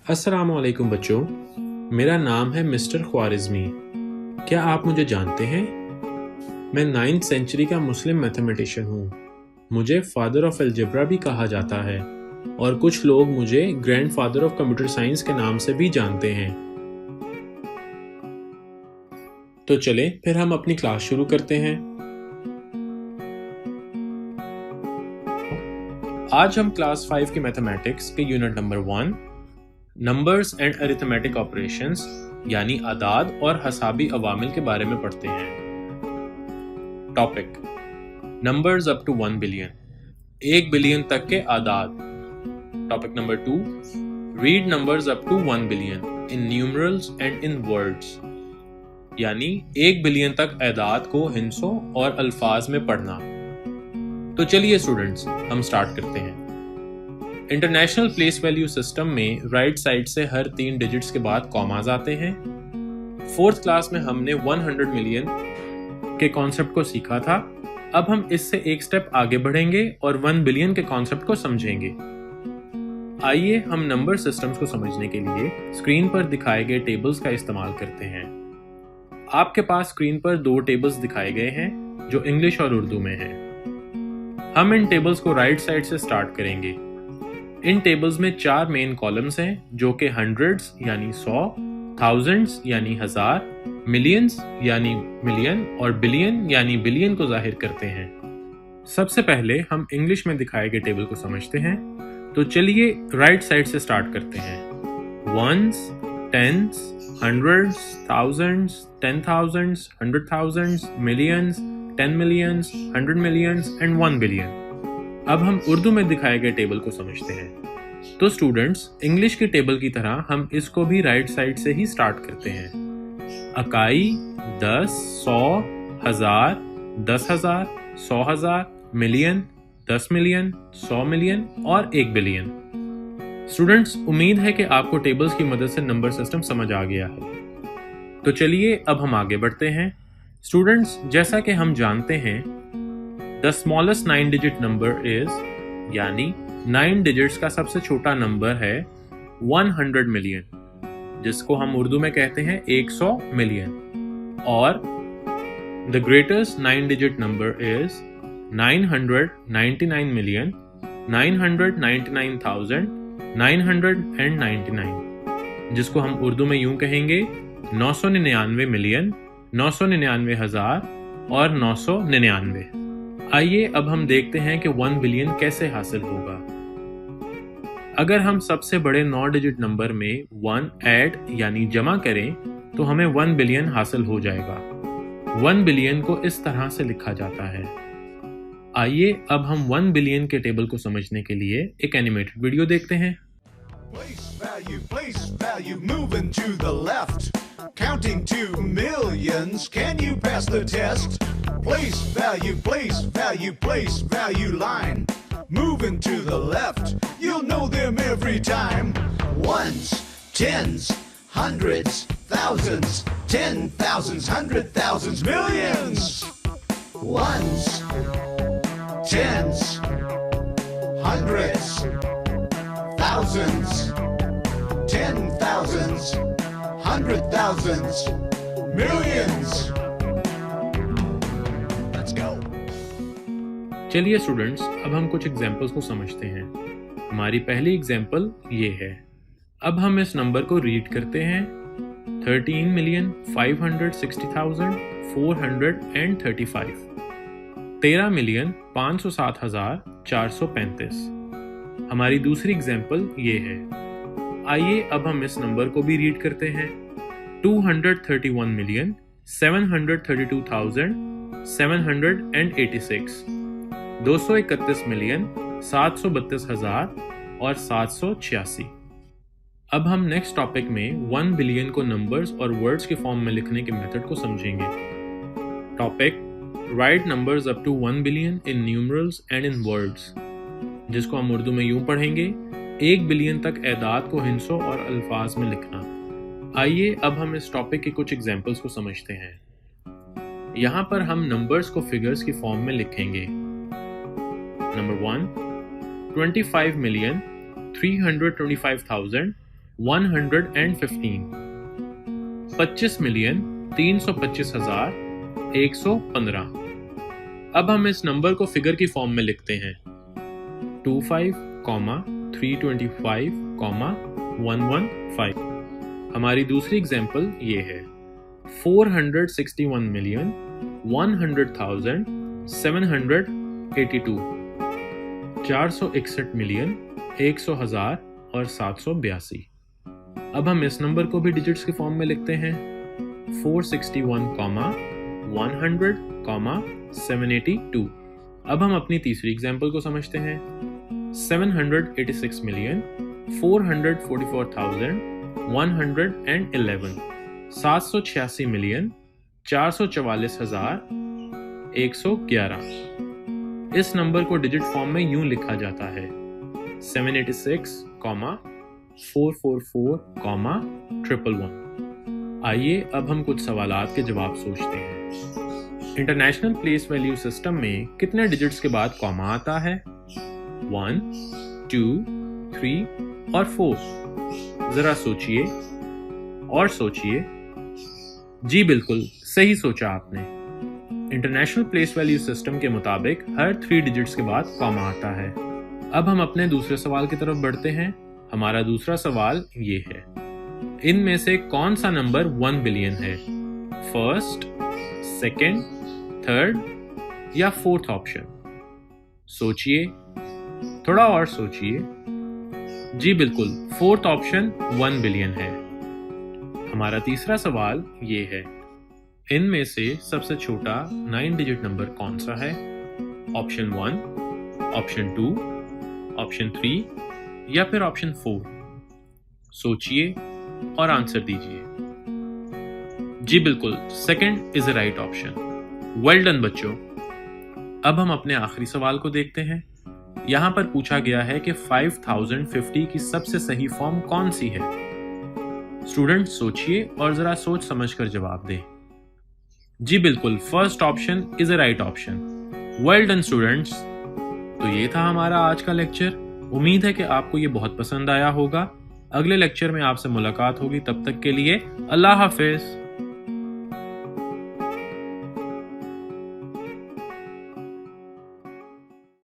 अस्सलामुअलैकुम बच्चों, मेरा नाम है मिस्टर ख्वारिज़मी। क्या आप मुझे जानते हैं? मैं 9th सेंचुरी का मुस्लिम मैथमेटिशियन हूँ। मुझे फादर ऑफ अलजेब्रा भी कहा जाता है और कुछ लोग मुझे ग्रैंडफादर ऑफ कंप्यूटर साइंस के नाम से भी जानते हैं। तो चलें फिर हम अपनी क्लास शुरू करते हैं। आज हम क्लास 5 के मैथमेटिक्स के unit number 1 numbers and arithmetic operations यानी आदाद और हसाबी अवामिल के बारे में पढ़ते हैं। Topic numbers up to 1 billion, 1 billion तक के आदाद। Topic number 2 read numbers up to 1 billion in numerals and in words, यानी 1 बिलियन तक आदाद को हिंसों और अल्फाज में पढ़ना। तो चलिए स्टूडेंट्स, हम स्टार्ट करते हैं। इंटरनेशनल प्लेस वैल्यू सिस्टम में राइट साइड से हर 3 डिजिट्स के बाद कॉमास आते हैं। 4th क्लास में हमने 100 मिलियन के कॉन्सेप्ट को सीखा था। अब हम इससे एक स्टेप आगे बढ़ेंगे और 1 बिलियन के कॉन्सेप्ट को समझेंगे। आइए हम नंबर सिस्टम्स को समझने के लिए स्क्रीन पर दिखाए गए टेबल्स का इस्तेमाल करते हैं। आपके पास स्क्रीन पर 2 टेबल्स दिखाए गए हैं जो इंग्लिश और उर्दू में हैं। हम इन टेबल्स को राइट साइड से स्टार्ट करेंगे। इन टेबल्स में 4 मेन कॉलम्स हैं जो कि हंड्रेड्स यानी 100, थाउजेंड्स यानी 1000, मिलियंस यानी मिलियन और बिलियन यानी बिलियन को जाहिर करते हैं। सबसे पहले हम इंग्लिश में दिखाए गए टेबल को समझते हैं। तो चलिए राइट साइड से स्टार्ट करते हैं। Ones, tens, hundreds, thousands, 10,000s, 100,000s, millions, 10 millions, 100 millions and 1 billion. अब हम उर्दू में दिखाए गए टेबल को समझते हैं। तो स्टूडेंट्स, इंग्लिश की टेबल की तरह हम इसको भी राइट साइड से ही स्टार्ट करते हैं। इकाई 10, 100, 1000, 10,000, 100,000, मिलियन, 10 मिलियन, 100 मिलियन और 1 बिलियन। स्टूडेंट्स, उम्मीद है कि आपको टेबल्स की मदद से नंबर सिस्टम समझ आ गया है। तो चलिए अब हम आगे बढ़ते हैं। स्टूडेंट्स, जैसा कि हम जानते हैं the smallest 9 digit number is, यानी 9 डिजिट्स का सबसे छोटा नंबर है 100 मिलियन, जिसको हम उर्दू में कहते हैं 100 मिलियन। और the greatest 9 digit number is 999 million 999,999, जिसको हम उर्दू में यूं कहेंगे 999 मिलियन, 999 हजार और 999। आइए अब हम देखते हैं कि 1 बिलियन कैसे हासिल होगा। अगर हम सबसे बड़े 9 डिजिट नंबर में 1 ऐड यानी जमा करें तो हमें 1 बिलियन हासिल हो जाएगा। 1 बिलियन को इस तरह से लिखा जाता है। आइए अब हम 1 बिलियन के टेबल को समझने के लिए एक एनिमेटेड वीडियो देखते हैं। Place value, moving to the left. Counting to millions, can you pass the test? Place value, place value line. Moving to the left, you'll know them every time. Ones, tens, hundreds, thousands, 10,000s, 100,000s, millions. Ones, tens, hundreds, thousands, 10,000s, 100,000s, millions. Let's go. चलिए students, अब हम कुछ examples को समझते हैं। हमारी पहली example ये है। अब हम इस नंबर को रीड करते हैं 13,560,435, 13,507,435। हमारी दूसरी एग्जांपल ये है। आइए अब हम इस नंबर को भी रीड करते हैं 231,732,786, 231,732,000 और 786। अब हम नेक्स्ट टॉपिक में 1 बिलियन को नंबर्स और वर्ड्स के फॉर्म में लिखने के मेथड को समझेंगे। Topic write numbers up to 1 billion in numerals and in words, जिसको हम उर्दू में यूं पढ़ेंगे 1 बिलियन तक एदाद को हिंसों और अल्फाज में लिखना। आइए अब हम इस टॉपिक के कुछ एग्जांपल्स को समझते हैं। यहाँ पर हम नंबर्स को फिगर्स की फॉर्म में लिखेंगे। नंबर 1 25,325,000 115, 25,325,115। अब हम इस नंबर को फिगर की फॉर्म में लिखते हैं 25, 325, 115। हमारी दूसरी एग्जाम्पल ये है 461,100,782, 461,100,000 और 782। अब हम इस नंबर को भी डिजिट्स के फॉर्म में लिखते हैं 461, 100, 782। अब हम अपनी तीसरी एग्जाम्पल को समझते हैं 786,444,111, 786,444,111। इस नंबर को डिजिट फॉर्म में यूं लिखा जाता है 786, 444, 111। आइए अब हम कुछ सवालात के जवाब सोचते हैं। इंटरनेशनल प्लेस वैल्यू सिस्टम में कितने डिजिट्स के बाद कॉमा आता है? 1, 2, 3 और 4। जरा सोचिए और सोचिए। जी बिल्कुल सही सोचा आपने। इंटरनेशनल प्लेस वैल्यू सिस्टम के मुताबिक हर 3 डिजिट्स के बाद कॉमा आता है। अब हम अपने दूसरे सवाल की तरफ बढ़ते हैं। हमारा दूसरा सवाल ये है, इनमें से कौन सा नंबर 1 बिलियन है? फर्स्ट, सेकेंड, थर्ड या फोर्थ ऑप्शन? सोचिए, थोड़ा और सोचिए। जी बिल्कुल, फोर्थ ऑप्शन 1 बिलियन है। हमारा तीसरा सवाल ये है, इनमें से सबसे छोटा 9 डिजिट नंबर कौन सा है? ऑप्शन 1, ऑप्शन 2, ऑप्शन 3 या फिर ऑप्शन 4? सोचिए और आंसर दीजिए। जी बिल्कुल, second is the right option. Well done बच्चों। अब हम अपने आखिरी सवाल को देखते हैं। यहां पर पूछा गया है कि 5050 की सबसे सही फॉर्म कौन सी है? स्टूडेंट सोचिए और जरा सोच समझकर जवाब दें। जी बिल्कुल, first option is the right option. Well done students. तो ये था हमारा आज का लेक्चर। उम्मीद है कि आपको ये बहुत पसंद आया होगा। अगले लेक्चर में आपसे मुलाकात होगी। तब तक के लिए अल्लाह हाफिज।